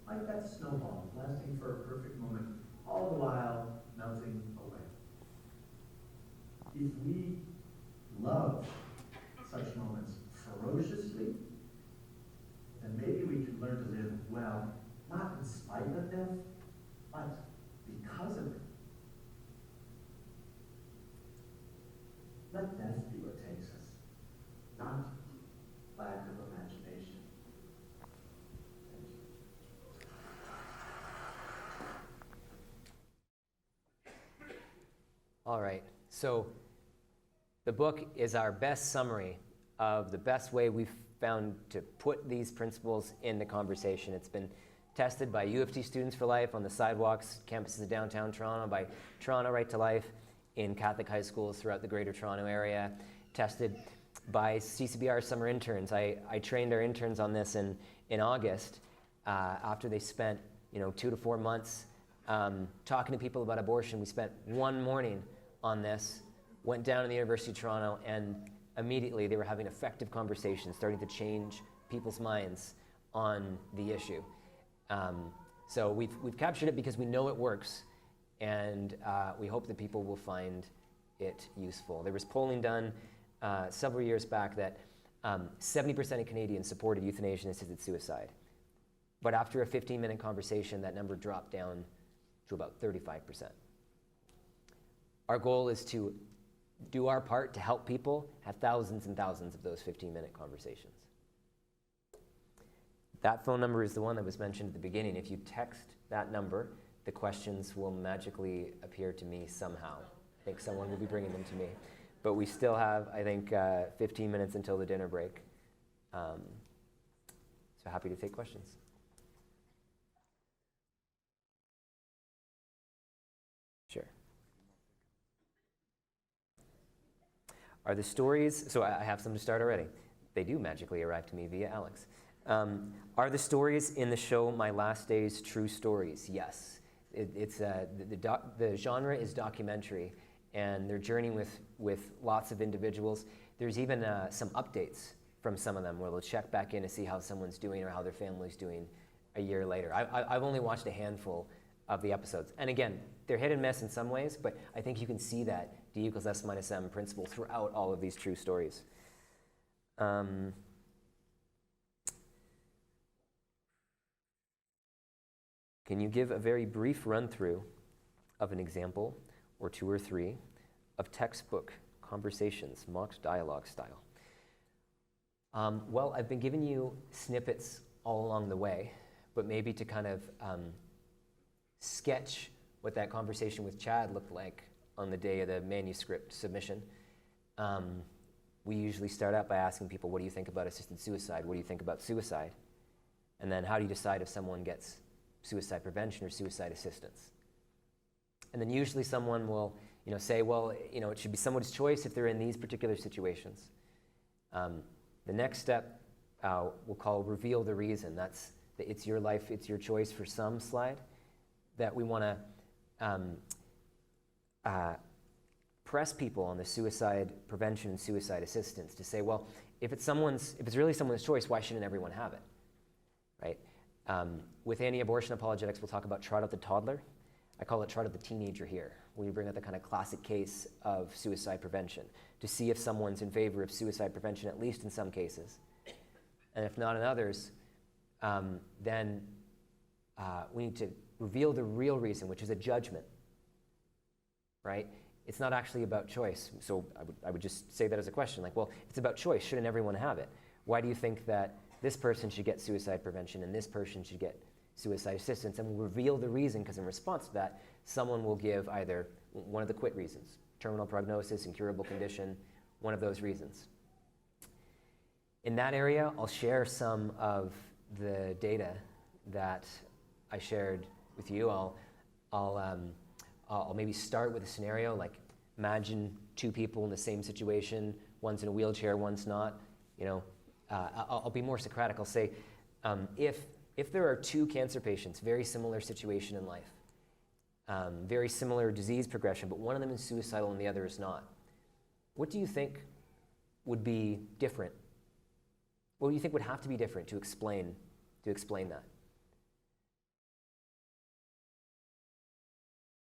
Like that snowball, lasting for a perfect moment, all the while melting away. If we love such moments ferociously, then maybe we can learn to live well, not in spite of death, but because of it. Let death be what takes us, not lack of imagination. Thank you. All right, so the book is our best summary of the best way we've found to put these principles into conversation. It's been tested by U of T Students for Life on the sidewalks, campuses of downtown Toronto, by Toronto Right to Life in Catholic high schools throughout the Greater Toronto Area, tested by CCBR summer interns. I trained our interns on this in August after they spent 2 to 4 months talking to people about abortion. We spent one morning on this, went down to the University of Toronto, and immediately they were having effective conversations, starting to change people's minds on the issue. So we've captured it because we know it works, and we hope that people will find it useful. There was polling done several years back that 70% of Canadians supported euthanasia and assisted suicide. But after a 15-minute conversation, that number dropped down to about 35%. Our goal is to do our part to help people have thousands and thousands of those 15-minute conversations. That phone number is the one that was mentioned at the beginning. If you text that number, the questions will magically appear to me somehow. I think someone will be bringing them to me. But we still have, I think, 15 minutes until the dinner break. So happy to take questions. Sure. Are the stories, so I have some to start already. They do magically arrive to me via Alex. Are the stories in the show My Last Days true stories? Yes. The genre is documentary, and they're journeying with lots of individuals. There's even some updates from some of them where they'll check back in to see how someone's doing or how their family's doing a year later. I've only watched a handful of the episodes. And again, they're hit and miss in some ways, but I think you can see that D equals S minus M principle throughout all of these true stories. Can you give a very brief run-through of an example, or 2 or 3, of textbook conversations, mock dialogue style? Well, I've been giving you snippets all along the way, but maybe to kind of sketch what that conversation with Chad looked like on the day of the manuscript submission. We usually start out by asking people, what do you think about assisted suicide? What do you think about suicide? And then how do you decide if someone gets suicide prevention or suicide assistance? And then usually someone will say, well, it should be someone's choice if they're in these particular situations. The next step we'll call reveal the reason. That's the it's your life, it's your choice for some slide that we want to press people on the suicide prevention and suicide assistance to say, well, if it's really someone's choice, why shouldn't everyone have it, right? With anti-abortion apologetics, we'll talk about trot out the toddler. I call it trot out the teenager here, where you bring out the kind of classic case of suicide prevention to see if someone's in favor of suicide prevention, at least in some cases. And if not in others, then we need to reveal the real reason, which is a judgment, right? It's not actually about choice. So I would just say that as a question, like, well, it's about choice. Shouldn't everyone have it? Why do you think that this person should get suicide prevention and this person should get suicide assistance? And we'll reveal the reason, because in response to that, someone will give either one of the quit reasons, terminal prognosis, incurable condition, one of those reasons. In that area, I'll share some of the data that I shared with you. I'll maybe start with a scenario, like imagine 2 people in the same situation, one's in a wheelchair, one's not. I'll be more Socratic. I'll say, if there are 2 cancer patients, very similar situation in life, very similar disease progression, but one of them is suicidal and the other is not, what do you think would be different? What do you think would have to be different to explain that?